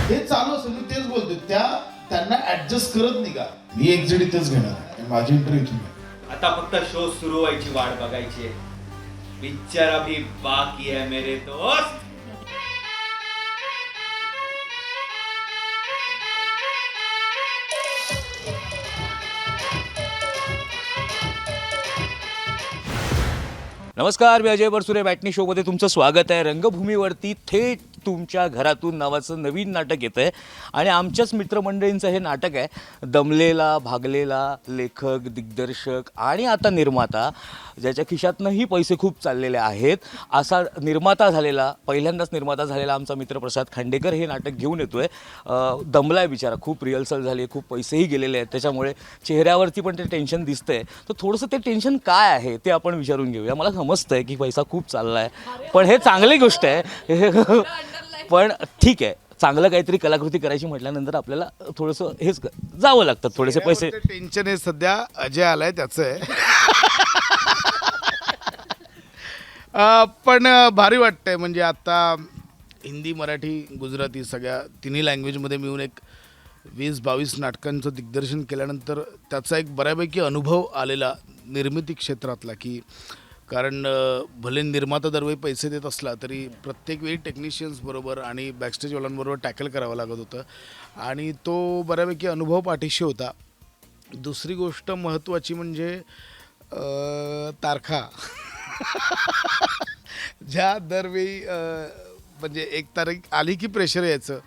हे चालू असेल मी तेच बोलते त्यांना ऍडजस्ट करत नाही का मी एक्झिट इथेच घेणार माझी इंटरव्ह्यू इथून आहे. आता फक्त शो सुरू व्हायची वाट बघायची आहे. पिक्चर अभी बाकी है मेरे दोस्त. नमस्कार, मी अजय बरसुरे. मॅटनी शोमध्ये तुमचं स्वागत आहे. रंगभूमीवरती थेट तुमच्या घरातून नावाचं नवीन नाटक येतं आहे आणि आमच्याच मित्रमंडळींचं हे नाटक आहे. दमलेला भागलेला लेखक, दिग्दर्शक आणि आता निर्माता, ज्याच्या खिशातनंही पैसे खूप चाललेले आहेत, असा निर्माता झालेला, पहिल्यांदाच निर्माता झालेला आमचा मित्र प्रसाद खांडेकर हे नाटक घेऊन येतो आहे. दमला आहे बिचारा, खूप रिहर्सल झाली, खूप पैसेही गेलेले आहेत, त्याच्यामुळे चेहऱ्यावरती पण ते टेन्शन दिसतं आहे. तर थोडंसं ते टेन्शन काय आहे ते आपण विचारून घेऊया. मला समजतं आहे की पैसा खूप चालला आहे, पण हे चांगली गोष्ट आहे. पण ठीक आहे, चांगलं काहीतरी कलाकृती करायची म्हटल्यानंतर आपल्याला थोडंसं हेच जावं लागतं, थोडेसे पैसे. टेन्शन आहे सध्या अजय आलाय त्याचं आहे. पण भारी वाटतंय. म्हणजे आता हिंदी, मराठी, गुजराती सगळ्या तिन्ही लँग्वेजमध्ये मिळून एक 20-22 नाटकांचं दिग्दर्शन केल्यानंतर त्याचा एक बऱ्यापैकी अनुभव आलेला निर्मिती क्षेत्रातला. की कारण भले निर्माता दरवेळी पैसे देत असला तरी प्रत्येक वेळी टेक्निशियन्स बरोबर आणि बॅकस्टेजवाल्यांबरोबर टॅकल करावं लागत होतं आणि तो बऱ्यापैकी अनुभव पाठीशी होता. दुसरी गोष्ट महत्त्वाची म्हणजे तारखा. ज्या दरवेळी म्हणजे एक तारीख आली की प्रेशर यायचं,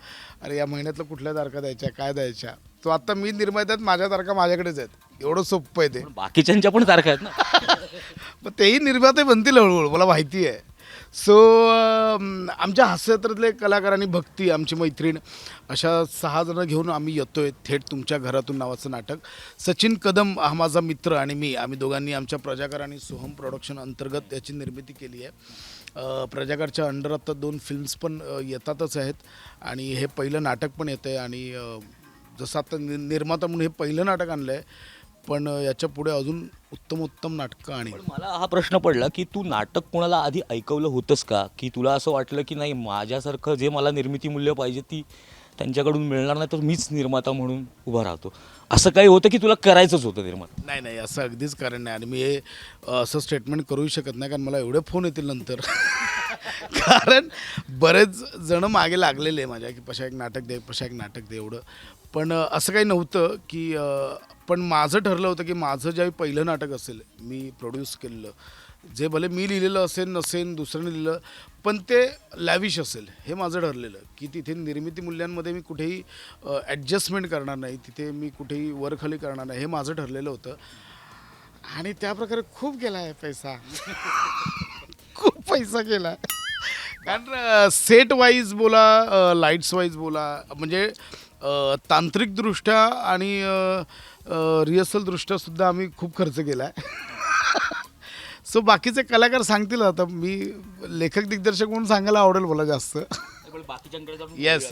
अरे या महिन्यातलं कुठल्या तारखा द्यायच्या, काय द्यायच्या. तो आता मी निर्मात्यात, माझ्या तारखा माझ्याकडेच आहेत, एवढं सोपं आहे ते. बाकीच्यांच्या पण तारखा आहेत ना. पण तेही निर्माते बनतील हळूहळू, मला माहिती आहे. सो आमच्या हास्यचित्रातले कलाकार आणि भक्ती, आमची मैत्रीण, अशा 6 जणं घेऊन आम्ही येतो आहे थेट तुमच्या घरातून नावाचं नाटक. सचिन कदम हा माझा मित्र आणि मी, आम्ही दोघांनी आमच्या प्रजाकार आणि सोहम प्रोडक्शन अंतर्गत याची निर्मिती केली आहे. प्रजाकारच्या अंडर आता 2 फिल्म्स पण येतातच आहेत आणि हे पहिलं नाटक पण येतं आहे. आणि जसं आता निर्माता म्हणून हे पहिलं नाटक आणलं आहे, पण याच्या पुढे अजून उत्तम नाटकं. आणि मला हा प्रश्न पडला की तू नाटक कोणाला आधी ऐकवलं होतंस का, की तुला असं वाटलं की नाही, माझ्यासारखं जे मला निर्मिती मूल्य पाहिजे ती त्यांच्याकडून मिळणार नाही, तर मीच निर्माता म्हणून उभा राहतो, असं काही होतं की तुला करायचंच होतं निर्माता? नाही, असं अगदीच कारण नाही. आणि मी हे असं स्टेटमेंट करूही शकत नाही, कारण मला एवढे फोन येतील नंतर. कारण बरेच जण मागे लागलेले माझ्या की पशा एक नाटक दे एवढं. पण असं काही नव्हतं की पण माझं ठरलं होतं की माझं ज्यावेळी पहिलं नाटक असेल, मी प्रोड्यूस केलेलं, जे भले मी लिहिलेलं नसेल दुसऱ्याने लिहिलं, पण ते लॅविश असेल, हे माझं ठरलेलं. की तिथे निर्मिती मूल्यांमध्ये मी कुठेही ॲडजस्टमेंट करणार नाही, तिथे मी कुठेही वरखाली करणार नाही, हे माझं ठरलेलं होतं. आणि त्याप्रकारे खूप गेला आहे पैसा. खूप पैसा गेला आहे. कारण सेट वाईज बोला, लाईट्स वाईज बोला, म्हणजे तांत्रिकदृष्ट्या आणि रिहर्सलदृष्ट्यासुद्धा आम्ही खूप खर्च केला आहे. सो बाकीचे कलाकार सांगतील. आता मी लेखक दिग्दर्शक म्हणून सांगायला आवडेल मला जास्त. येस.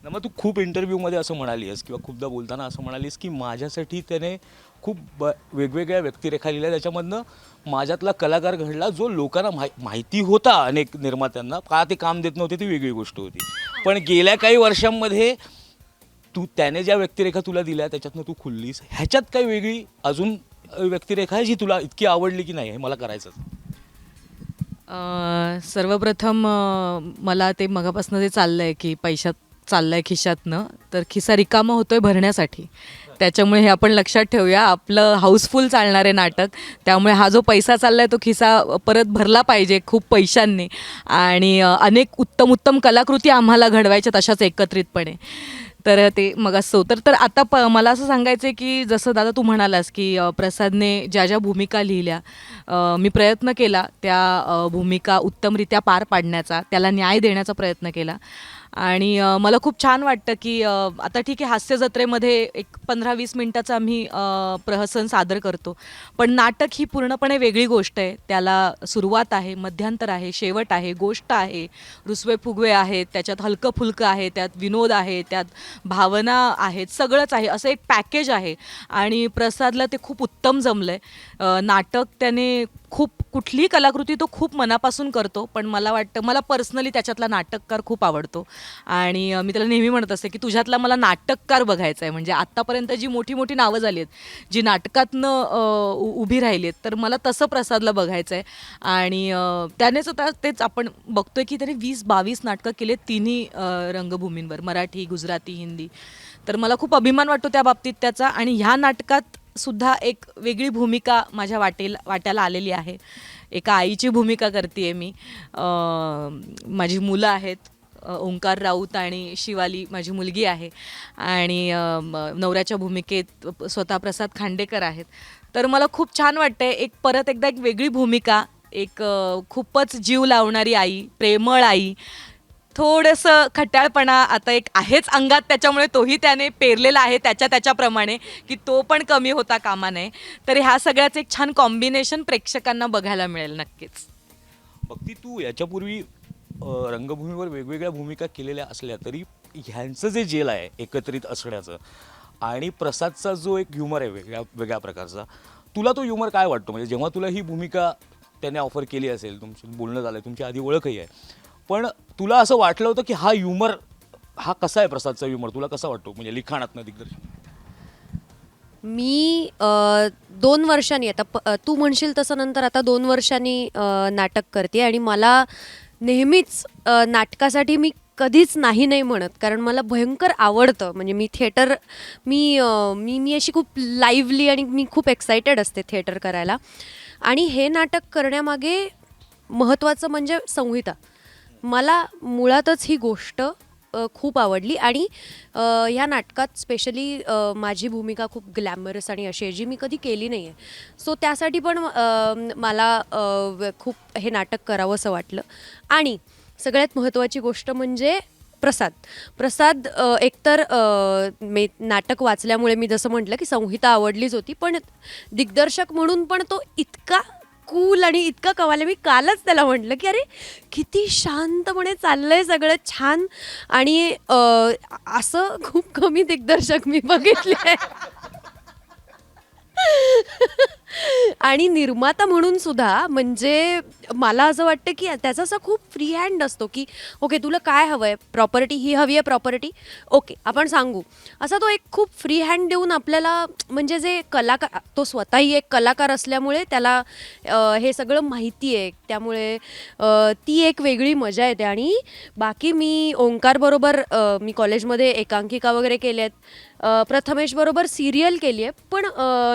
मग तू खूप इंटरव्ह्यूमध्ये असं म्हणालीस किंवा खूपदा बोलताना असं म्हणालीस की माझ्यासाठी त्याने खूप वेगवेगळ्या व्यक्तिरेखा लिहिल्या, त्याच्यामधनं माझ्यातला कलाकार घडला जो लोकांना माहिती होता. अनेक निर्मात्यांना का ते काम देत नव्हते ती वेगळी गोष्ट होती, पण गेल्या काही वर्षांमध्ये त्याने ज्या व्यक्तिरेखा तुला दिल्या त्याच्यातनं तू खुललीस. ह्याच्यात काही वेगळी अजून व्यक्तिरेखा आहे जी तुला इतकी आवडली की नाही हे मला करायचंच? सर्वप्रथम मला ते मगापासून जे चाललं आहे की पैशात चाललं आहे खिशातनं, तर खिसा रिकामा होतो आहे भरण्यासाठी. त्याच्यामुळे हे आपण लक्षात ठेवूया. आपलं हाऊसफुल चालणार आहे नाटक, त्यामुळे हा जो पैसा चालला आहे तो खिसा परत भरला पाहिजे खूप पैशांनी. आणि अनेक उत्तम कलाकृती आम्हाला घडवायच्यात अशाच एकत्रितपणे. तर ते मग असं होतं. तर आता मला असं सांगायचं आहे की जसं दादा तू म्हणालास की प्रसादने ज्या भूमिका लिहिल्या, मी प्रयत्न केला त्या भूमिका उत्तमरित्या पार पाडण्याचा, त्याला न्याय देण्याचा प्रयत्न केला. आणि मला खूप छान वाटतं की आता ठीक आहे, हास्य जत्रेमध्ये एक 15-20 मिनिटाचा आम्ही प्रहसन सादर करतो, पण नाटक ही पूर्णपणे वेगळी गोष्ट आहे. त्याला सुरुवात आहे, मध्यांतर आहे, शेवट आहे, गोष्ट आहे, रुसवे फुगवे आहेत, त्याच्यात हलकं फुलकं आहे, त्यात विनोद आहे, त्यात भावना आहेत, सगळंच आहे, असं एक पॅकेज आहे. आणि प्रसादला ते खूप उत्तम जमलं आहे. नाटक त्याने खूप कुठलीही कलाकृती तो खूप मनापासून करतो, पण मला वाटतं मला पर्सनली त्याच्यातला नाटककार खूप आवडतो आणि मी त्याला नेहमी म्हणत असते की तुझ्यातला मला नाटककार बघायचा आहे. म्हणजे आत्तापर्यंत जी मोठी मोठी नावं झाली आहेत, जी नाटकातनं उभी राहिली आहेत, तर मला तसं प्रसादला बघायचं आहे. आणि त्यानेच आता तेच आपण बघतोय की त्याने 20-22 नाटकं केले तिन्ही रंगभूमींवर, मराठी, गुजराती, हिंदी. तर मला खूप अभिमान वाटतो त्या बाबतीत त्याचा. आणि ह्या नाटकात सुद्धा एक वेगळी भूमिका माझ्या वाट्याला आलेली आहे. एका आईची भूमिका करते मी. माझी मुलं आहेत, ओंकार राऊत आणि शिवाली माझी मुलगी आहे, आणि नवऱ्याच्या भूमिकेत स्वतः प्रसाद खांडेकर आहेत. तर मला खूप छान वाटतंय, एक परत एकदा एक वेगळी भूमिका, एक खूपच जीव लावणारी आई, प्रेमळ आई, थोडंसं खट्याळपणा आता एक आहेच अंगात, त्याच्यामुळे तोही त्याने पेरलेला आहे त्याच्याप्रमाणे, की तो पण कमी होता कामा नये. तर ह्या सगळ्याचं एक छान कॉम्बिनेशन प्रेक्षकांना बघायला मिळेल नक्कीच. भक्ती, तू याच्यापूर्वी रंगभूमीवर वेगवेगळ्या भूमिका केलेल्या असल्या तरी ह्यांचं जे जेल आहे एकत्रित असण्याचं आणि प्रसादचा जो एक ह्युमर आहे वेगळ्या वेगळ्या प्रकारचा, तुला तो ह्युमर काय वाटतो? म्हणजे जेव्हा तुला ही भूमिका त्याने ऑफर केली असेल, तुमचं बोलणं झालं, तुमची आधी ओळखही आहे, पण तुला असं वाटलं होतं की हा ह्युमर हा कसा आहे, प्रसादचा ह्युमर तुला कसा वाटतो, म्हणजे लिखाणातनं दिग्दर्शन? मी 2 वर्षांनी आता तू म्हणशील तसं नंतर आता 2 वर्षांनी नाटक करते आणि मला नेहमीच नाटकासाठी मी कधीच नाही नाही म्हणत, कारण मला भयंकर आवडतं. म्हणजे मी थिएटर मी मी मी अशी खूप लाईव्हली आणि मी खूप एक्सायटेड असते थिएटर करायला. आणि हे नाटक करण्यामागे महत्त्वाचं म्हणजे संहिता. मला मुळातच ही गोष्ट खूप आवडली आणि ह्या नाटकात स्पेशली माझी भूमिका खूप ग्लॅमरस आणि अशी आहे जी मी कधी केली नाही आहे. सो त्यासाठी पण मला खूप हे नाटक करावंसं वाटलं. आणि सगळ्यात महत्त्वाची गोष्ट म्हणजे प्रसाद एकतर मी नाटक वाचल्यामुळे मी जसं म्हटलं की संहिता आवडलीच होती, पण दिग्दर्शक म्हणून पण तो इतका कूल आणि इतका कमाल आहे. मी कालच त्याला म्हटलं की अरे किती शांतपणे चाललंय सगळं छान. आणि असं खूप कमी दिग्दर्शक मी बघितले आहे. आणि निर्माता म्हणून सुद्धा म्हणजे मला असं वाटतं की त्याचा असा खूप फ्री हँड असतो की ओके तुला काय हवं आहे, प्रॉपर्टी ही हवी आहे, प्रॉपर्टी ओके आपण सांगू, असा तो एक खूप फ्री हँड देऊन आपल्याला, म्हणजे जे कलाकार, तो स्वतःही एक कलाकार असल्यामुळे त्याला हे सगळं माहिती आहे, त्यामुळे ती एक वेगळी मजा येते. आणि बाकी मी ओंकारबरोबर मी कॉलेजमध्ये एकांकिका वगैरे केल्या आहेत, प्रथमेश बरोबर सिरियल केली आहे, पण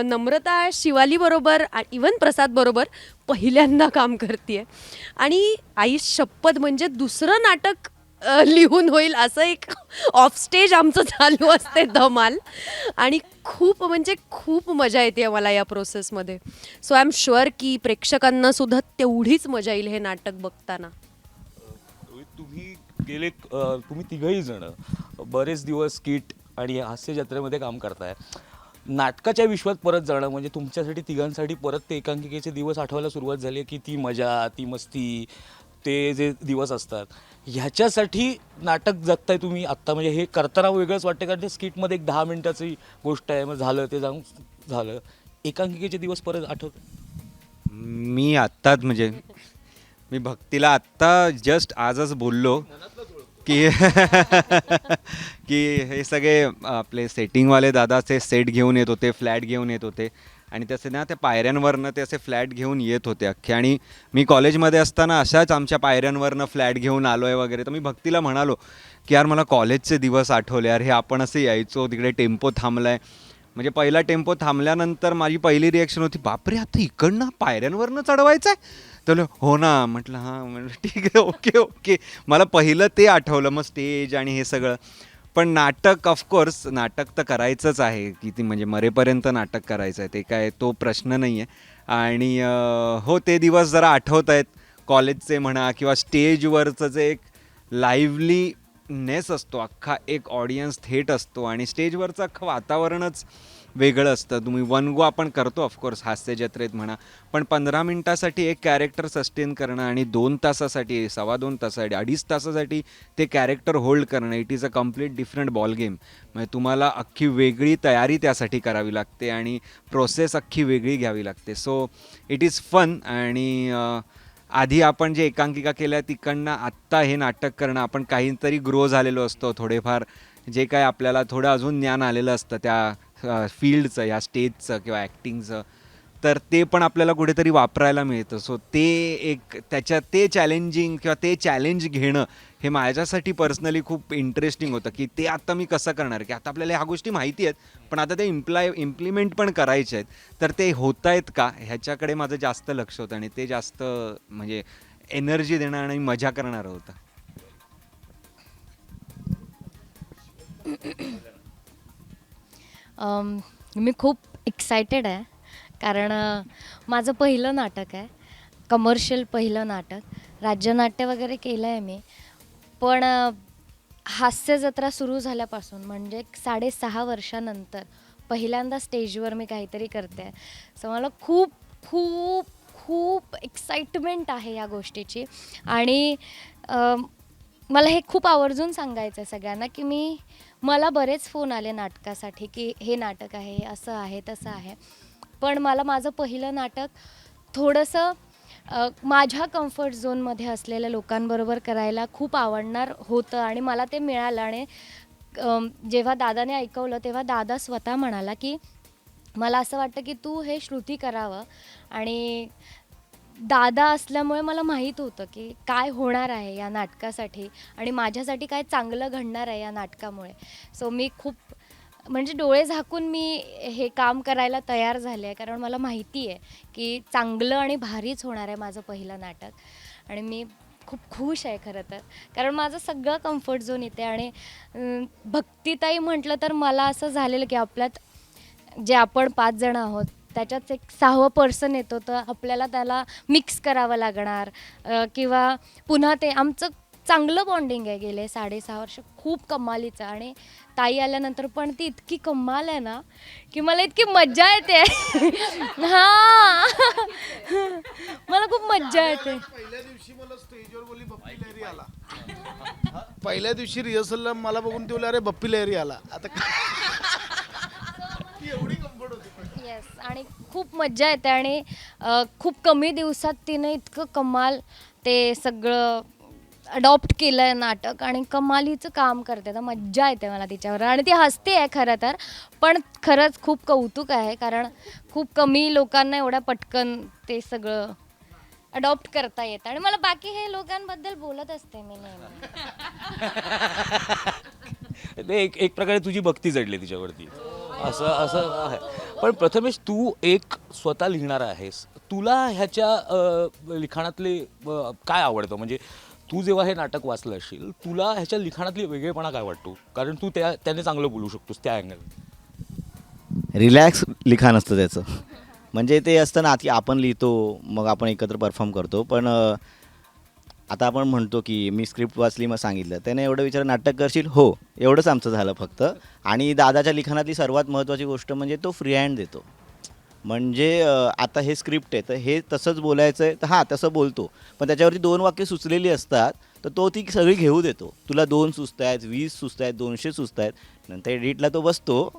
नम्रता शिवालीबरोबर इवन प्रसादबरोबर पहिल्यांदा काम करते. आणि आई शपथ म्हणजे दुसरं नाटक लिहून होईल असं एक ऑफ स्टेज आमचं चालू असते धमाल. आणि खूप म्हणजे खूप मजा येते मला या प्रोसेसमध्ये. सो आय एम शुअर की प्रेक्षकांना सुद्धा तेवढीच मजा येईल हे नाटक बघताना. तुम्ही तिघही जण बरेच दिवस स्किट आणि हास्य जत्रेमध्ये काम करताय. नाटकाच्या विश्वात परत जाणं म्हणजे तुमच्यासाठी तिघांसाठी परत ते एकांकिकेचे दिवस आठवायला सुरुवात झाली, की ती मजा, ती मस्ती, ते जे दिवस असतात, ह्याच्यासाठी नाटक जगताय तुम्ही आत्ता. म्हणजे हे करताना वेगळंच वाटतं, कारण ते स्किटमध्ये एक 10 मिनिटाची गोष्ट आहे, मग झालं ते जाऊन झालं. एकांकिकेचे दिवस परत आठवत? मी आत्ताच म्हणजे मी भक्तीला आत्ता जस्ट आजच बोललो की की हे सगळे आपले सेटिंगवाले दादाचे सेट घेऊन येत होते, फ्लॅट घेऊन येत होते आणि तसे ना त्या पायऱ्यांवरनं ते असे फ्लॅट घेऊन येत होते अख्खे. आणि मी कॉलेजमध्ये असताना अशाच आमच्या पायऱ्यांवरनं फ्लॅट घेऊन आलो आहे वगैरे. तर मी भक्तीला म्हणालो की यार मला कॉलेजचे दिवस आठवले यार, हे आपण असे यायचो, तिकडे टेम्पो थांबला आहे. म्हणजे पहिला टेम्पो थांबल्यानंतर माझी पहिली रिॲक्शन होती, बापरे आता इकडनं पायऱ्यांवरनं चढवायचं आहे? तर हो ना, म्हटलं हां, म्हटलं ठीक आहे, ओके ओके. मला पहिलं ते आठवलं, मग स्टेज आणि हे सगळं. पण नाटक ऑफकोर्स नाटक तर करायचंच आहे, किती म्हणजे मरेपर्यंत नाटक करायचं आहे, ते काय तो प्रश्न नाही आहे. आणि हो ते दिवस जरा आठवत आहेत कॉलेजचे म्हणा, किंवा स्टेजवरचं जे एक लाईव्हलीनेस असतो, अख्खा एक ऑडियन्स थेट असतो आणि स्टेजवरचं अख्खं वातावरणच वेगळं असतं. तुम्ही वन गो आपण करतो ऑफकोर्स हास्य जत्रेत म्हणा, पण 15 मिनिटासाठी एक कॅरेक्टर सस्टेन करणं आणि 2 तासासाठी, 2.25 तासासाठी, 2.5 तासासाठी ते कॅरेक्टर होल्ड करणं, it is a complete different ball game. म्हणजे तुम्हाला अख्खी वेगळी तयारी त्यासाठी करावी लागते आणि प्रोसेस अख्खी वेगळी घ्यावी लागते. So it is fun. आणि आधी आपण जे एकांकिका केल्या तिकडनं आत्ता हे नाटक करणं, आपण काहीतरी ग्रो झालेलो असतो, थोडेफार जे काय आपल्याला थोडं अजून ज्ञान आलेलं असतं त्या फील्डचं, या स्टेजचं किंवा ॲक्टिंगचं, तर ते पण आपल्याला कुठेतरी वापरायला मिळतं. सो ते एक त्याच्यात ते चॅलेंजिंग किंवा ते चॅलेंज घेणं हे माझ्यासाठी पर्सनली खूप इंटरेस्टिंग होतं, की ते आता मी कसं करणार, की आता आपल्याला ह्या गोष्टी माहिती आहेत पण आता ते इम्प्लिमेंट पण करायचे आहेत, तर ते होत आहेत का ह्याच्याकडे माझं जास्त लक्ष होतं आणि ते जास्त म्हणजे एनर्जी देणं आणि मजा करणारं होतं. मी खूप एक्सायटेड आहे कारण माझं पहिलं नाटक आहे, कमर्शियल पहिलं नाटक. राज्यनाट्य वगैरे केलं आहे मी, पण हास्य जत्रा सुरू झाल्यापासून म्हणजे 6.5 वर्षानंतर पहिल्यांदा स्टेजवर मी काहीतरी करते आहे. सो मला खूप खूप खूप एक्साइटमेंट आहे या गोष्टीची. आणि मला हे खूप आवर्जून सांगायचं आहे सगळ्यांना, की मला बरेच फोन आले नाटकासाठी, की हे नाटक आहे, असं आहे, तसं आहे. पण मला माझं पहिलं नाटक थोडंसं माझ्या कम्फर्ट झोनमध्ये असलेल्या लोकांबरोबर करायला खूप आवडणार होतं आणि मला ते मिळालं. आणि जेव्हा दादाने ऐकवलं तेव्हा दादा स्वतः म्हणाला, की मला असं वाटतं की तू हे श्रुती करावं. आणि दादा असल्यामुळे मला माहीत होतं की काय होणार आहे या नाटकासाठी आणि माझ्यासाठी काय चांगलं घडणार आहे या नाटकामुळे. सो मी खूप म्हणजे डोळे झाकून मी हे काम करायला तयार झाले आहे, कारण मला माहिती आहे की चांगलं आणि भारीच होणार आहे माझं पहिलं नाटक. आणि मी खूप खुश आहे खरं तर, कारण माझं सगळं कम्फर्ट झोन इथे. आणि भक्तिताई म्हटलं तर मला असं झालेलं की आपल्यात जे आपण 5 जण आहोत त्याच्यात एक 6वं पर्सन येतो, तर आपल्याला त्याला मिक्स करावं लागणार किंवा पुन्हा ते आमचं चांगलं बॉन्डिंग आहे गेले 6.5 वर्ष, खूप कमालीचं. आणि ताई आल्यानंतर पण ती इतकी कमाल आहे ना की मला इतकी मज्जा येते. हां मला खूप मज्जा येते. पहिल्या दिवशी मला स्टेजवर बोलली बप्पी लहरी आला. पहिल्या दिवशी रिहर्सलला मला बघून ते बोलले अरे बप्पी लहरी आला. आता ती एवढी कम्फर्ट होती. येस, आणि खूप मज्जा येते. आणि खूप कमी दिवसात तिने इतकं कमाल ते सगळं अडॉप्ट केलं आहे नाटक आणि कमालीचं काम करते. तर मज्जा येते मला तिच्यावर. आणि ती हसते आहे खरं तर, पण खरंच खूप कौतुक आहे, कारण खूप कमी लोकांना एवढ्या पटकन ते सगळं अडॉप्ट करता येतं. आणि मला बाकी हे लोकांबद्दल बोलत असते मी नेहमी. ते एक प्रकारे तुझी भक्ती जडली तिच्यावरती, असं असं आहे. पण प्रथमेश, तू एक स्वतः लिहिणारा आहेस, तुला ह्याच्या लिखाणातले काय आवडतं? म्हणजे तू जेव्हा हे नाटक वाचलं असशील, तुला ह्याच्या लिखाणातली वेगळेपणा काय वाटतो? कारण तू त्याने चांगलं बोलू शकतोस त्या अँगल. रिलॅक्स लिखाण असतं त्याचं. म्हणजे ते असतं ना की आपण लिहितो मग आपण एकत्र परफॉर्म करतो, पण आता आपण म्हणतो की मी स्क्रिप्ट वाचली मग सांगितलं, त्याने एवढं विचार नाटक करशील, हो एवढंच आमचं झालं फक्त. आणि दादाच्या लिखाणातली सर्वात महत्त्वाची गोष्ट म्हणजे तो फ्री हँड देतो. म्हणजे आता हे स्क्रिप्ट आहे तर हे तसंच बोलायचं आहे तर हां तसं बोलतो, पण त्याच्यावरती 2 वाक्य सुचलेली असतात तर तो ती सगळी घेऊ देतो. तुला 2 सुचत आहेत, 20 सुचत आहेत, 200 सुचत आहेत, नंतर एडिटला तो बसतो.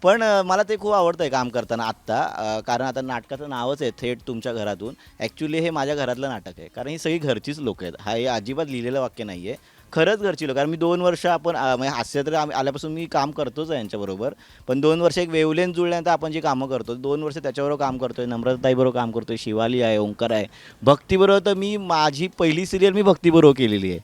पण मला ते खूप आवडतं आहे काम करताना आत्ता, कारण आता नाटकाचं नावच आहे थेट तुमच्या घरातून. ॲक्च्युली हे माझ्या घरातलं नाटक आहे, कारण ही सगळी घरचीच लोकं आहेत. हे अजिबात लिहिलेलं वाक्य नाही आहे, खरंच घरची लोक. कारण मी 2 वर्ष आपण म्हणजे हास्य तर आल्यापासून मी काम करतोच आहे यांच्याबरोबर, पण 2 वर्ष एक वेवलेन जुळल्यानंतर आपण जी कामं करतो 2 वर्ष त्याच्याबरोबर काम करतो आहे. नम्रताताईबरोबर काम करतो आहे, शिवाली आहे, ओंकार आहे, भक्तीबरोबर तर मी माझी पहिली सिरियल मी भक्तीबरोबर केलेली आहे.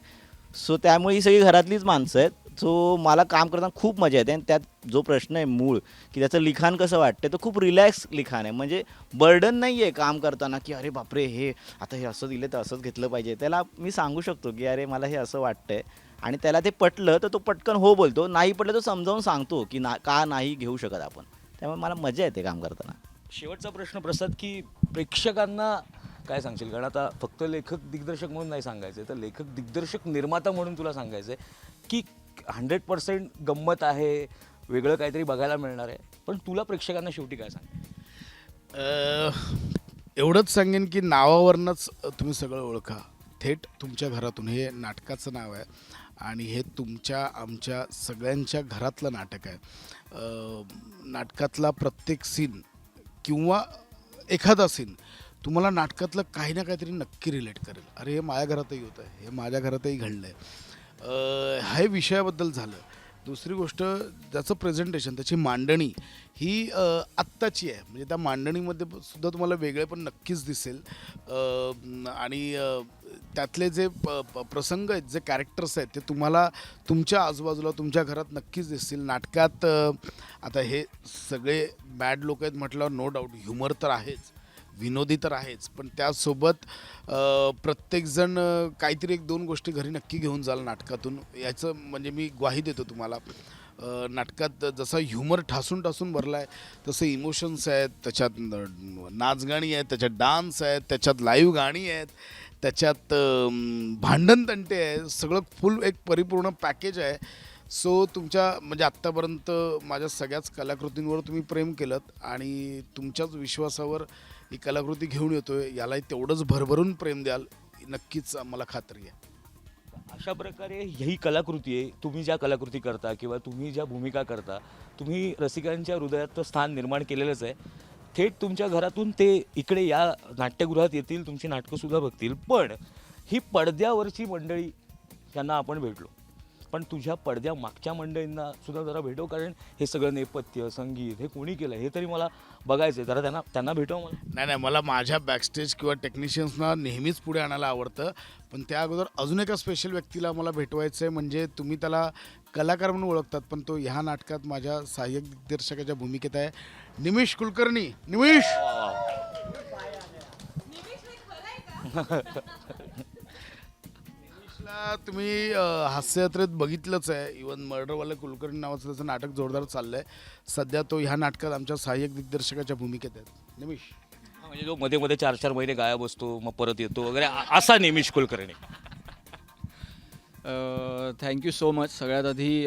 सो त्यामुळे ही सगळी घरातलीच माणसं आहेत. सो मला काम करताना खूप मजा येते. आणि त्यात जो प्रश्न आहे मूळ की त्याचं लिखाण कसं वाटतं, तर खूप रिलॅक्स लिखाण आहे. म्हणजे बर्डन नाही आहे काम करताना की अरे बापरे हे आता हे असं दिलं तर असंच घेतलं पाहिजे. त्याला मी सांगू शकतो की अरे मला हे असं वाटतं आहे, आणि त्याला ते पटलं तर तो पटकन हो बोलतो, नाही पटलं तर समजावून सांगतो की का नाही घेऊ शकत आपण. त्यामुळे मला मजा येते काम करताना. शेवटचा प्रश्न प्रसाद, की प्रेक्षकांना काय सांगशील? कारण आता फक्त लेखक दिग्दर्शक म्हणून नाही सांगायचं, तर लेखक दिग्दर्शक निर्माता म्हणून तुला सांगायचं आहे की 100% गंमत आहे, वेगळं काहीतरी बघायला मिळणार आहे. पण तुला प्रेक्षकांना शेवटी काय सांग? एवढंच सांगेन की नावावरनंच तुम्ही सगळं ओळखा. थेट तुमच्या घरातून हे नाटकाचं नाव आहे आणि हे तुमच्या आमच्या सगळ्यांच्या घरातलं नाटक आहे. नाटकातला प्रत्येक सीन किंवा एखादा सीन तुम्हाला नाटकातलं काही ना काहीतरी नक्की रिलेट करेल. अरे हे माझ्या घरातही होतं, हे माझ्या घरातही घडलं आहे. हे विषयाबद्दल झालं. दुसरी गोष्ट, ज्याचं प्रेझेंटेशन, त्याची मांडणी ही आत्ताची आहे. म्हणजे त्या मांडणीमध्ये सुद्धा तुम्हाला वेगळेपण नक्कीच दिसेल. आणि त्यातले जे प्रसंग आहेत, जे कॅरेक्टर्स आहेत, ते तुम्हाला तुमच्या आजूबाजूला तुमच्या घरात नक्कीच दिसतील. नाटकात आता हे सगळे बॅड लोक आहेत म्हटल्यावर नो डाऊट ह्युमर तर आहेच, विनोदी तर आहेच, पण त्यासोबत प्रत्येकजण काहीतरी 1-2 गोष्टी घरी नक्की घेऊन जाल नाटकातून, याचं म्हणजे मी ग्वाही देतो तुम्हाला. नाटकात जसा ह्युमर ठासून ठासून भरला आहे, तसे इमोशन्स आहेत, त्याच्यात नाचगाणी आहेत, त्याच्यात डान्स आहेत, त्याच्यात लाईव्ह गाणी आहेत, त्याच्यात भांडणतंटे आहे, सगळं फुल एक परिपूर्ण पॅकेज आहे. सो तुमच्या म्हणजे आत्तापर्यंत माझ्या सगळ्याच कलाकृतींवर तुम्ही प्रेम केलं आणि तुमच्याच विश्वासावर ही कलाकृती घेऊन येतो आहे, यालाही तेवढंच भरभरून प्रेम द्याल, नक्कीच मला खात्री आहे. अशा प्रकारे ही कलाकृती आहे. तुम्ही ज्या कलाकृती करता किंवा तुम्ही ज्या भूमिका करता, तुम्ही रसिकांच्या हृदयात स्थान निर्माण केलेलंच आहे. थेट तुमच्या घरातून ते इकडे या नाट्यगृहात येतील, तुमची नाटकंसुद्धा बघतील. पण ही पडद्यावरची मंडळी यांना आपण भेटलो, पण तुझ्या पडद्या मागच्या मंडळींना सुद्धा जरा भेटव, कारण हे सगळं नेपथ्य संगीत हे कोणी केलं हे तरी मला बघायचं आहे. जरा त्यांना भेटव मला. नाही, मला माझ्या बॅकस्टेज किंवा टेक्निशियन्सना नेहमीच पुढे आणायला आवडतं, पण त्या अगोदर अजून एका स्पेशल व्यक्तीला मला भेटवायचं आहे. म्हणजे तुम्ही त्याला कलाकार म्हणून ओळखतात, पण तो ह्या नाटकात माझ्या सहाय्यक दिग्दर्शकाच्या भूमिकेत आहे. निमिष कुलकर्णी. निमिष तुम्ही हास्ययात्रेत बघितलंच आहे. इवन मर्डरवाले कुलकर्णी नावाचं त्याचं नाटक जोरदार चाललं आहे. सध्या तो ह्या नाटकात आमच्या सहाय्यक दिग्दर्शकाच्या भूमिकेत आहे. निमिष म्हणजे जो मध्ये मध्ये 4-4 महिने गायब असतो, मग परत येतो वगैरे, असा Nimish Kulkarni. Thank you so much. सगळ्यात आधी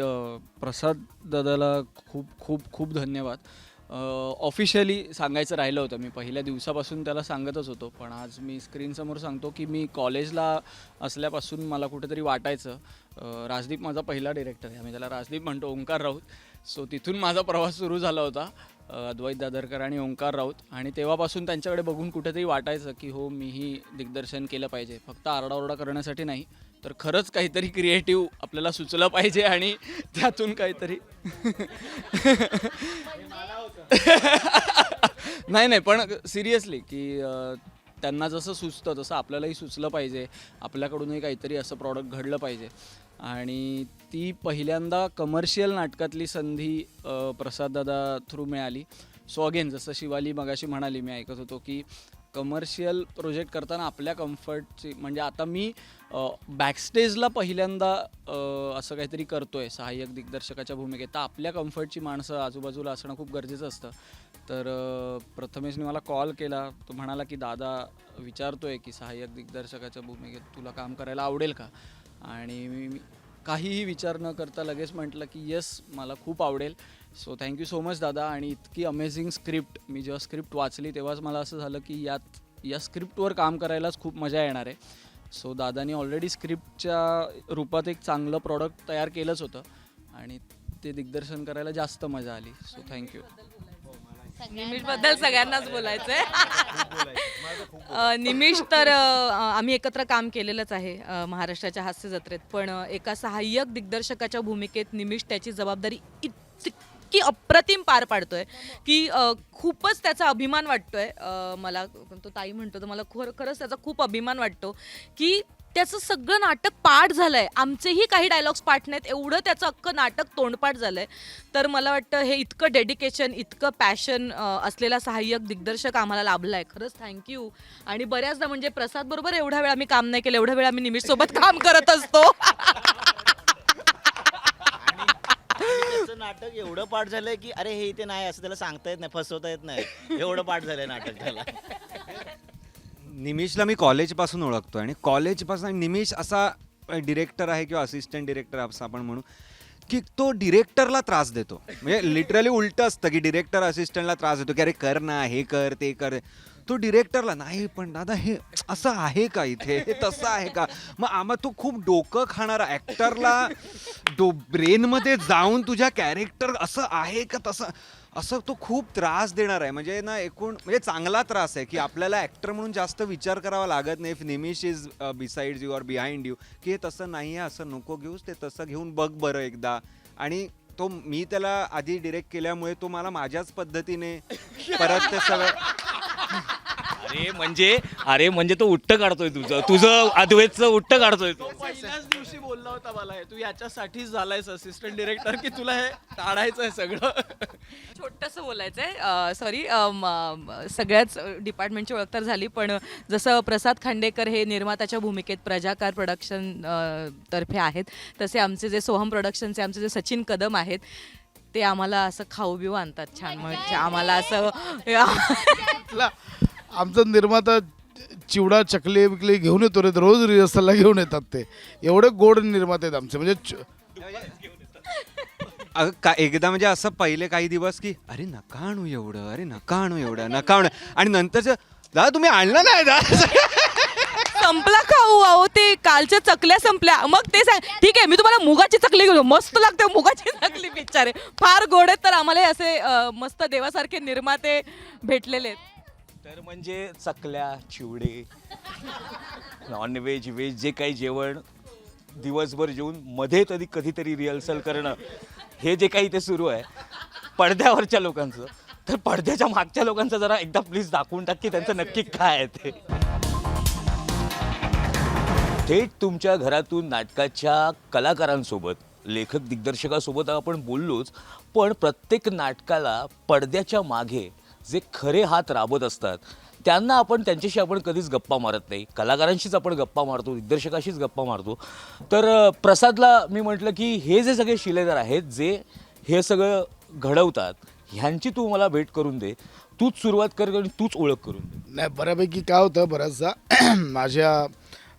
प्रसाद दादाला खूप खूप खूप धन्यवाद. ऑफिशियली सांगायचं राहिलं होतं, मी पहिल्या दिवसापासून त्याला सांगतच होतो, पण आज मी स्क्रीनसमोर सांगतो की मी कॉलेजला असल्यापासून मला कुठेतरी वाटायचं, राजदीप माझा पहिला डिरेक्टर आहे, आम्ही त्याला राजदीप म्हणतो, ओंकार राऊत. सो तिथून माझा प्रवास सुरू झाला होता, अद्वैत दादरकर आणि ओंकार राऊत. आणि तेव्हापासून त्यांच्याकडे बघून कुठेतरी वाटायचं की हो, मीही दिग्दर्शन केलं पाहिजे, फक्त आरडाओरडा करण्यासाठी नाही, तर खरंच काहीतरी क्रिएटिव्ह आपल्याला सुचलं पाहिजे आणि त्यातून काहीतरी नाही पण सिरियसली की त्यांना जसं सुचतं तसं आपल्यालाही सुचलं पाहिजे, आपल्याकडूनही काहीतरी असं प्रॉडक्ट घडलं पाहिजे. आणि ती पहिल्यांदा कमर्शियल नाटकातली संधी प्रसाददादा थ्रू मिळाली. सो अगेन, जसं शिवाली मगाशी म्हणाली, मी ऐकत होतो की कमर्शियल प्रोजेक्ट करताना आपल्या कम्फर्टची, म्हणजे आता मी बॅकस्टेजला पहिल्यांदा असं काहीतरी करतो आहे सहाय्यक दिग्दर्शकाच्या भूमिकेत, तर आपल्या कम्फर्टची माणसं आजूबाजूला असणं खूप गरजेचं असतं. तर प्रथमेशने मला कॉल केला, तो म्हणाला की दादा विचारतो आहे की सहाय्यक दिग्दर्शकाच्या भूमिकेत तुला काम करायला आवडेल का. आणि मी काहीही विचार न करता लगेच म्हटलं की येस, मला खूप आवडेल. सो थँक्यू सो मच दादा. आणि इतकी अमेझिंग स्क्रिप्ट, मी जेव्हा स्क्रिप्ट वाचली तेव्हाच मला असं झालं की या स्क्रिप्टवर काम करायलाच खूप मजा येणार आहे. सो दादानी ऑलरेडी स्क्रिप्टच्या रूपात एक चांगलं प्रॉडक्ट तयार केलंच होतं आणि ते दिग्दर्शन करायला जास्त मजा आली. So thank you. निमिषबद्दल सगळ्यांनाच बोलायचं आहे. निमिष तर आम्ही एकत्र काम केलेलंच आहे महाराष्ट्राच्या हास्य जत्रेत, पण एका सहाय्यक दिग्दर्शकाच्या भूमिकेत निमिष त्याची जबाबदारी इतकी अप्रतिम पार पाडतोय की खूपच त्याचा अभिमान वाटतोय मला. तो ताई म्हणतो तर मला खरंच त्याचा खूप अभिमान वाटतो की त्याचं सगळं नाटक पाठ झालं आहे. आमचेही काही डायलॉग्स पाठ नाहीत, एवढं त्याचं अख्खं नाटक तोंडपाठ झालं आहे. तर मला वाटतं हे इतकं डेडिकेशन, इतकं पॅशन असलेला सहाय्यक दिग्दर्शक आम्हाला लाभला आहे. खरंच थँक्यू. आणि बऱ्याचदा म्हणजे प्रसादबरोबर एवढ्या वेळ आम्ही काम नाही केलं, एवढ्या वेळ आम्ही निमिषसोबत काम करत असतो. त्याचं नाटक एवढं पाठ झालंय की अरे हे इथे नाही असं त्याला सांगता येत नाही, फसवता येत नाही, एवढं पाठ झालंय नाटक त्याला. निमिषला मी कॉलेजपासून ओळखतो आणि कॉलेजपासून निमिष असा डिरेक्टर आहे किंवा असिस्टंट डिरेक्टर असं आपण म्हणू, की तो डिरेक्टरला त्रास देतो. म्हणजे लिटरली उलटं असतं की डिरेक्टर असिस्टंटला त्रास देतो की अरे कर ना, हे कर ते कर. तो डिरेक्टरला नाही पण दादा हे असं आहे का इथे, हे तसं आहे का. मग तो खूप डोकं खाणारा ॲक्टरला ब्रेनमध्ये जाऊन तुझ्या कॅरेक्टर असं आहे का तसं, असं तो खूप त्रास देणार आहे. म्हणजे ना एकूण म्हणजे चांगला त्रास आहे की आपल्याला ॲक्टर म्हणून जास्त विचार करावा लागत नाही. If Nimish is besides you or behind you की हे तसं नाही आहे, असं नको घेऊस, ते तसं घेऊन बघ बरं एकदा. आणि तो मी त्याला आधी डिरेक्ट केल्यामुळे तो मला माझ्याच पद्धतीने परत ते सगळं. अरे म्हणजे तो उट्ट काढतोय तुझं अद्वैतचं उट्ट काढतोय तो. पहिल्याच दिवशी बोलला होता मला हे, तू याच्यासाठीच झालायस असिस्टंट डिरेक्टर की तुला हे काढायचं आहे सगळं. छोटंसं बोलायचं आहे सॉरी सगळ्याच डिपार्टमेंटची ओळख तर झाली, पण जसं प्रसाद खांडेकर हे निर्मात्याच्या भूमिकेत प्रजाकार प्रोडक्शन तर्फे आहेत, तसे आमचे जे सोहम प्रोडक्शनचे आमचे जे सचिन कदम आहेत ते आम्हाला असं खाऊ बिऊ आणतात छान. म्हणजे आम्हाला असं आमचा निर्माता चिवडा चकली बिकली घेऊन येतो रे, रोज रिहर्सलला घेऊन येतात. ते एवढे गोड निर्माते आहेत आमचे. म्हणजे एकदा म्हणजे असं पहिले काही दिवस की अरे नका आणू एवढं, अरे नका आणू एवढं, नका आणू. आणि नंतरचं दादा तुम्ही आणलं नाही दादा. संपला खाऊ. अहो ते कालच्या चकल्या संपल्या. मग ते सांग ठीक आहे मी तुम्हाला मुगाची चकली घेऊन, मस्त लागते मुगाची चकली, बिचारे फार गोड आहेत. तर आम्हाला असे मस्त देवासारखे निर्माते भेटलेले आहेत. तर म्हणजे चकल्या, चिवडे, नॉनव्हेज व्हेज जे काही जेवण दिवसभर जेवून मध्ये तरी कधीतरी रिहर्सल करणं, हे जे काही ते सुरू आहे पडद्यावरच्या लोकांचं, तर पडद्याच्या मागच्या लोकांचं जरा एकदा प्लीज दाखवून टाक की त्यांचं नक्की काय आहे ते. थेट तुमच्या घरातून नाटकाच्या कलाकारांसोबत, लेखक दिग्दर्शकासोबत आपण बोललोच, पण प्रत्येक नाटकाला पडद्याच्या मागे जे खरे हात राबत असतात त्यांना त्यांच्याशी आपण कधीच गप्पा मारत नाही. कलाकारांशीच आपण गप्पा मारतो, दिग्दर्शकाशीच गप्पा मारतो. तर प्रसादला मी म्हटलं की हे जे सगळे शिलेदार आहेत जे हे सगळं घडवतात, ह्यांची तू मला भेट करून दे, तूच सुरुवात कर आणि तूच ओळख करून दे. नाही, बऱ्यापैकी काय होतं, बऱ्याचदा माझ्या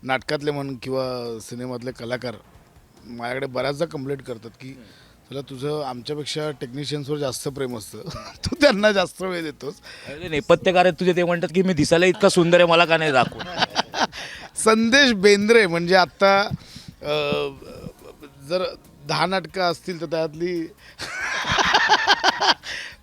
नाटकातले म्हण किंवा सिनेमातले कलाकार माझ्याकडे बऱ्याचदा कंप्लेंट करतात की तुला तुझं आमच्यापेक्षा टेक्निशियन्सवर जास्त प्रेम असतं, तू त्यांना जास्त वेळ देतोस. अरे नेपथ्यकार आहेत तुझे, ते म्हणतात की मी दिसायला इतका सुंदर आहे, मला का नाही दाखवून. संदेश बेंद्रे म्हणजे आत्ता जर 10 नाटकं असतील तर त्यातली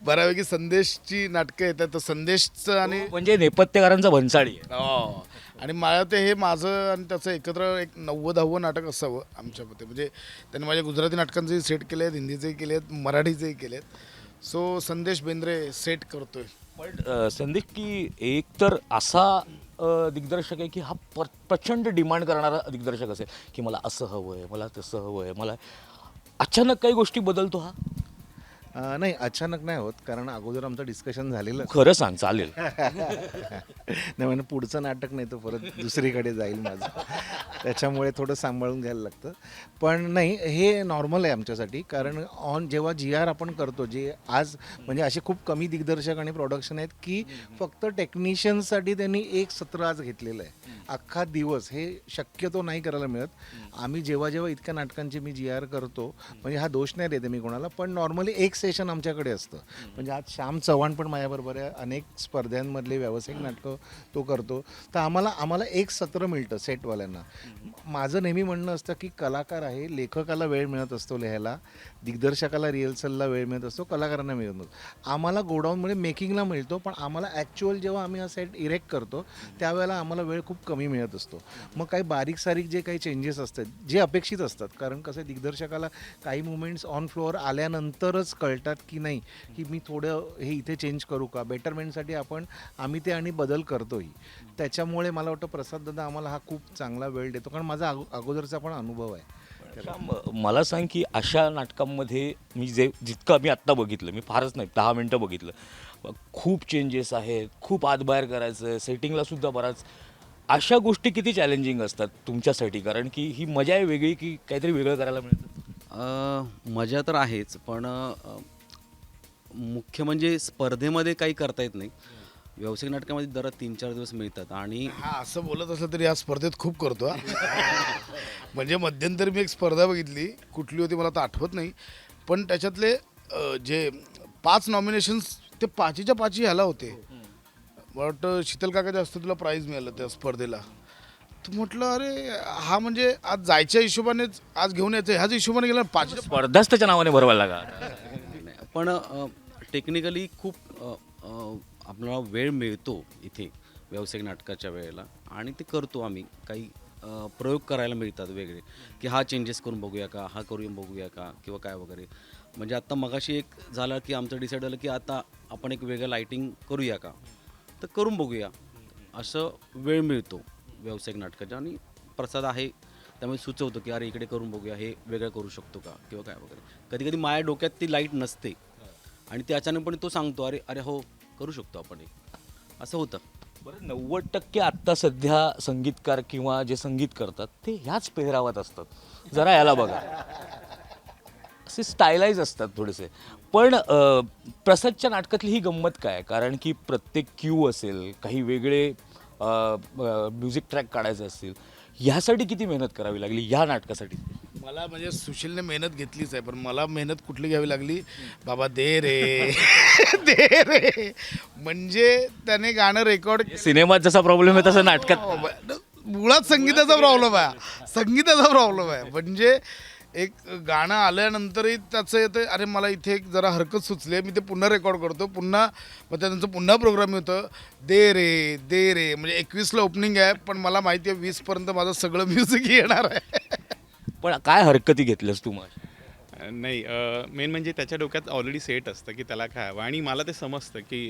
बऱ्यापैकी संदेशची नाटकं येतात. तर संदेशचं आणि म्हणजे नेपथ्यकारांचा भन्साळी आहे. हो, आणि मला ते हे माझं आणि त्याचं एकत्र एक 90-10वं नाटक असावं आमच्या मते. म्हणजे त्यांनी माझ्या गुजराती नाटकांचेही सेट केले आहेत, हिंदीचेही केले आहेत, मराठीचेही केले आहेत. सो संदेश बेंद्रे सेट करतोय. पण संदेश की एक तर असा दिग्दर्शक आहे की हा प्रचंड डिमांड करणारा दिग्दर्शक असेल की मला असं हवं आहे, मला तसं हवं आहे, मला अचानक काही गोष्टी बदलतो हा. नाही अचानक नाही होत, कारण अगोदर आमचं डिस्कशन झालेलं. खरं सांग चालेल. नाही म्हणजे पुढचं नाटक नाही तर परत दुसरीकडे जाईल माझं, त्याच्यामुळे थोडं सांभाळून घ्यायला लागतं. पण नाही, हे नॉर्मल आहे आमच्यासाठी, कारण जेव्हा GR आपण करतो, जे आज म्हणजे असे खूप कमी दिग्दर्शक आणि प्रोडक्शन आहेत की फक्त टेक्निशियन्ससाठी त्यांनी एक सत्र आज घेतलेलं आहे. अख्खा दिवस हे शक्यतो नाही करायला मिळत. आम्ही जेव्हा जेव्हा इतक्या नाटकांचे मी GR करतो, म्हणजे हा दोष नाही देते मी कोणाला, पण नॉर्मली एक सेशन आमच्याकडे असतं. म्हणजे आज श्याम चव्हाण पण माझ्याबरोबर आहे, अनेक स्पर्धांमधले व्यावसायिक नाटकं तो करतो. तर आम्हाला एक सत्र मिळतं सेटवाल्यांना. माझं नेहमी म्हणणं असतं की कलाकार आहे, लेखकाला वेळ मिळत असतो लिहायला, दिग्दर्शकाला रिहर्सलला वेळ मिळत असतो, कलाकारांना मिळत नसतो. आम्हाला गोडाऊनमध्ये मेकिंगला मिळतो, पण आम्हाला ॲक्च्युअल जेव्हा आम्ही हा सेट इरेक्ट करतो त्यावेळेला आम्हाला वेळ खूप कमी मिळत असतो. मग काही बारीक सारीक जे काही चेंजेस असतात जे अपेक्षित असतात, कारण कसं दिग्दर्शकाला काही मुवमेंट्स ऑन फ्लोअर आल्यानंतरच कळतात की नाही की मी थोडं हे इथे चेंज करू का, बेटरमेंटसाठी आम्ही ते आणि बदल करतोही. त्याच्यामुळे मला वाटतं प्रसाद दादा आम्हाला हा खूप चांगला वेळ देतो, कारण माझा अगोदरचा पण अनुभव आहे. मला सांग की अशा नाटकांमध्ये मी जितकं मी आत्ता बघितलं, मी फारच नाही 10 मिनटं बघितलं, खूप चेंजेस आहेत, खूप आतबाहेर करायचं आहे, सेटिंगला सुद्धा बराच. अशा गोष्टी किती चॅलेंजिंग असतात तुमच्यासाठी, कारण की ही मजा आहे वेगळी की काहीतरी वेगळं करायला मिळतं. मजा तर आहेच, पण मुख्य म्हणजे स्पर्धेमध्ये काही करता येत नाही. व्यावसायिक नाटकामध्ये दर 3-4 दिवस मिळतात आणि हा असं बोलत असलं तरी या स्पर्धेत खूप करतो हा. म्हणजे मध्यंतरी मी एक स्पर्धा बघितली, कुठली होती मला तर आठवत नाही, पण त्याच्यातले जे 5 नॉमिनेशन्स ते 5च्या 5 ह्याला होते. मला वाटतं शीतल काका जास्त तुला प्राईज मिळालं त्या स्पर्धेला. तर म्हटलं अरे हा म्हणजे आज जायच्या हिशोबानेच आज घेऊन यायचं, ह्याच हिशोबाने गेला 5च्या स्पर्धाच त्याच्या नावाने भरवायला लागा. पण टेक्निकली खूप आपल्याला वेळ मिळतो इथे व्यावसायिक नाटकाच्या वेळेला आणि ते करतो आम्ही. काही प्रयोग करायला मिळतात वेगळे, की हा चेंजेस करून बघूया का, हा करून बघूया का किंवा काय वगैरे. म्हणजे आत्ता मगाशी एक झालं की आमचं डिसाईड झालं की आता आपण एक वेगळं लाईटिंग करूया का, तर करून बघूया. असं वेळ मिळतो व्यावसायिक नाटकाच्या आणि प्रसाद आहे त्यामुळे सुचवतो की अरे इकडे करून बघूया, हे वेगळं करू शकतो का किंवा काय वगैरे. कधी कधी माझ्या डोक्यात ती लाईट नसते आणि ते अचानकपणे तो सांगतो अरे अरे हो करू शकतो आपण हे, असं होतं. बरं 90% आत्ता सध्या संगीतकार किंवा जे संगीत करतात ते ह्याच पेहरावात असतात. जरा याला बघा, असे स्टायलाइज असतात थोडेसे. पण प्रसादच्या नाटकातली ही गंमत काय, कारण की प्रत्येक क्यू असेल, काही वेगळे म्युझिक ट्रॅक काढायचे असतील, ह्यासाठी किती मेहनत करावी लागली या नाटकासाठी? मला म्हणजे सुशीलने मेहनत घेतलीच आहे, पण मला मेहनत कुठली घ्यावी लागली बाबा, दे रे दे रे. म्हणजे त्याने गाणं रेकॉर्ड सिनेमात जसा प्रॉब्लेम आहे तसा नाटकात मुळात संगीताचा प्रॉब्लेम आहे, संगीताचा प्रॉब्लेम आहे. म्हणजे एक गाणं आल्यानंतरही त्याचं येतं अरे मला इथे एक जरा हरकत सुचली आहे, मी ते पुन्हा रेकॉर्ड करतो, पुन्हा मग त्यानंतर पुन्हा प्रोग्राम येतं, दे रे दे रे. म्हणजे 21ला ओपनिंग आहे, पण मला माहिती आहे 20पर्यंत माझं सगळं म्युझिक येणार आहे. पण काय हरकती घेतल्यास तू मग? नाही, मेन म्हणजे त्याच्या डोक्यात ऑलरेडी सेट असतं की त्याला काय हवं आणि मला ते समजतं की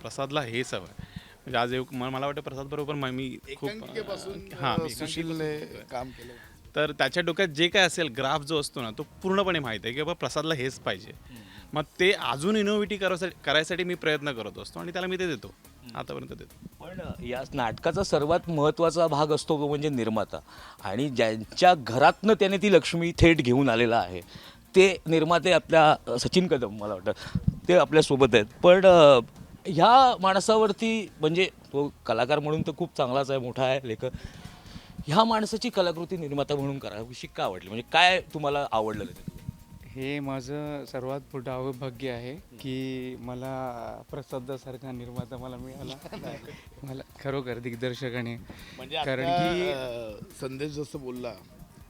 प्रसादला हेच हवं. म्हणजे आज मला वाटतं प्रसाद बरोबर मी खूप एकांकिकेपासून सुशीलने काम केलं. तर त्याच्या डोक्यात जे काय असेल ग्राफ जो असतो ना तो पूर्णपणे माहीत आहे की बाबा प्रसादला हेच पाहिजे. मग ते अजून इनोव्हेटिव्ह करायसाठी मी प्रयत्न करत असतो आणि त्याला मी ते देतो, आतापर्यंत देतो. पण या नाटकाचा सर्वात महत्त्वाचा भाग असतो तो म्हणजे निर्माता, आणि ज्यांच्या घरातनं त्याने ती लक्ष्मी थेट घेऊन आलेला आहे ते निर्माते आपल्या सचिन कदम मला वाटतं ते आपल्यासोबत आहेत. पण ह्या माणसावरती म्हणजे तो कलाकार म्हणून तर खूप चांगलाच आहे, मोठा आहे लेखक. ह्या माणसाची कलाकृती निर्माता म्हणून करावीशी का आवडली, म्हणजे काय तुम्हाला आवडलं त्याच्यात? हे माझं सर्वात मोठं अवभाग्य आहे की मला प्रसादासारखा निर्माता मला मिळाला. मला खरोखर दिग्दर्शकाने, म्हणजे कारण की संदेश जसं बोलला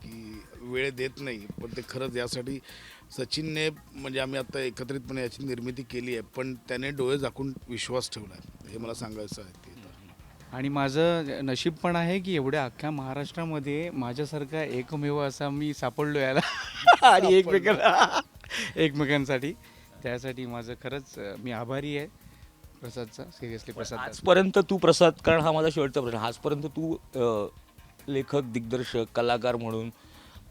की वेळ देत नाही, पण ते खरंच यासाठी सचिनने म्हणजे आम्ही आता एकत्रितपणे याची निर्मिती केली आहे, पण त्याने डोळे झाकून विश्वास ठेवला आहे, हे मला सांगायचं आहे. ते आणि माझं नशीब पण आहे की एवढ्या अख्ख्या महाराष्ट्रामध्ये माझ्यासारखा एकमेव असा मी सापडलो याला आणि एकमेकांसाठी. त्यासाठी माझं खरंच मी आभारी आहे प्रसादचा, सिरियसली प्रसाद. आजपर्यंत तू प्रसाद, कारण हा माझा शेवटचा प्रश्न, आजपर्यंत तू लेखक, दिग्दर्शक, कलाकार म्हणून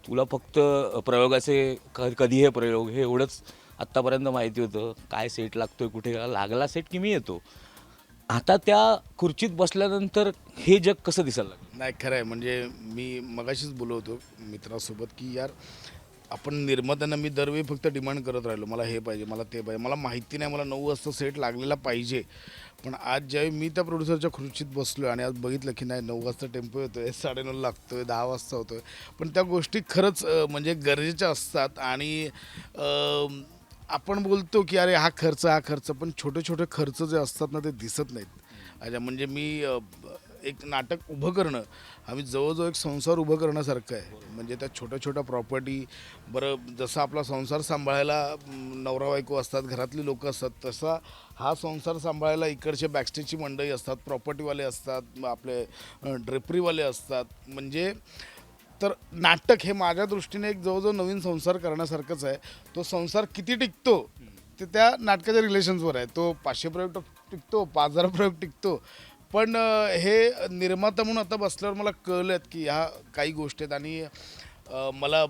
तुला फक्त प्रयोगाचे कधी हे प्रयोग हे एवढंच आत्तापर्यंत माहिती होतं, काय सेट लागतोय, कुठे लागला सेट की मी येतो. आता त्या खुर्चीत बसल्यानंतर हे जग कसं दिसायला लागलं? नाही खरं आहे, म्हणजे मी मगाशीच बोललो होतो मित्रासोबत की यार आपण निर्मात्यांना मी दरवेळी फक्त डिमांड करत राहिलो, मला हे पाहिजे, मला ते पाहिजे, मला माहिती नाही मला 9 वाजता सेट लागलेला पाहिजे. पण आज ज्यावेळी मी त्या प्रोड्युसरच्या खुर्चीत बसलो आणि आज बघितलं की नाही 9 वाजता टेम्पो येतो आहे, 9:30 लागतो आहे, 10 वाजता होतो आहे, पण त्या गोष्टी खरंच म्हणजे गरजेच्या असतात. आणि आपण बोलतो की अरे हा खर्च, पण छोटे छोटे खर्च जे असतात ना ते दिसत नाहीत. अच्छा, म्हणजे मी एक नाटक उभं करणं आम्ही जवळजवळ एक संसार उभं करण्यासारखं आहे. म्हणजे त्या छोट्या छोट्या प्रॉपर्टी, बरं जसा आपला संसार सांभाळायला नवरा बायको असतात, घरातली लोकं असतात, तसा हा संसार सांभाळायला इकडचे बॅकस्टेजची मंडळी असतात, प्रॉपर्टीवाले असतात, आपले ड्रेपरीवाले असतात. म्हणजे तर नाटक हे माझ्या दृष्टीने एक जवळजवळ नवीन संसार करण्यासारखंच आहे. तो संसार किती टिकतो ते त्या नाटकाच्या रिलेशन्सवर आहे. तो 500 प्रयोग टिकतो, 5000 प्रयोग टिकतो. पण हे निर्माता म्हणून आता बसल्यावर मला कळलं आहेत की ह्या काही गोष्टी आहेत. आणि मला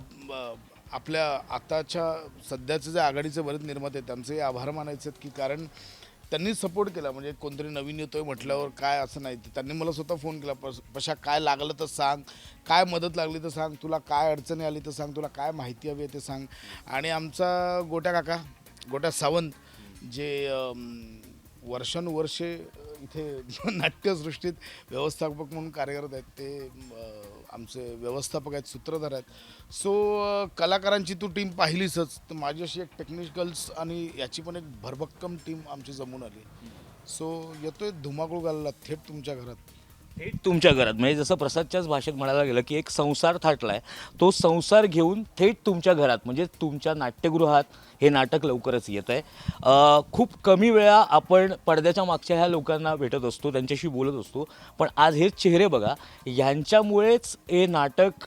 आपल्या आताच्या सध्याचे जे आघाडीचे बरेच निर्माते आहेत त्यांचे आभार मानायचे आहेत की कारण त्यांनी सपोर्ट केला. म्हणजे कोणतरी नवीन येतोय म्हटल्यावर काय असं नाही, त्यांनी मला स्वतः फोन केला, पशा काय लागलं तर सांग, काय मदत लागली तर सांग, तुला काय अडचणी आली तर सांग, तुला काय माहिती हवी आहे ते सांग. आणि आमचा गोट्या सावंत जे वर्षानुवर्षे इथे नाट्यसृष्टीत व्यवस्थापक म्हणून कार्यरत आहेत. ते आमचे व्यवस्थापक आहेत, सूत्रधार आहेत. सो कलाकारांची तू टीम पाहिलीसच, तर माझी अशी एक टेक्निकल्स आणि याची पण एक भरभक्कम टीम आमची जमून आली. सो येतोय धुमाकूळ घालायला थेट तुमच्या घरात. थेट तुमच्या घरात, म्हणजे जसं प्रसादच्याच भाषेत म्हणायला गेलं की एक संसार थाटलाय, तो संसार घेऊन थेट तुमच्या घरात म्हणजे तुमच्या नाट्यगृहात हे नाटक लवकरच येत आहे. खूप कमी वेळा आपण पडद्याच्या मागच्या ह्या लोकांना भेटत असतो, त्यांच्याशी बोलत असतो, पण आज हे चेहरे बघा, ह्यांच्यामुळेच हे नाटक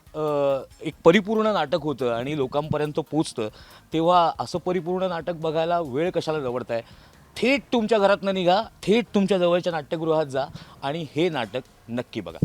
एक परिपूर्ण नाटक होतं आणि लोकांपर्यंत पोचतं. तेव्हा असं परिपूर्ण नाटक बघायला वेळ कशाला दवडताय? थेट तुमच्या घरातनं निघा, थेट तुमच्या जवळच्या नाट्यगृहात जा आणि हे नाटक नक्की बघा.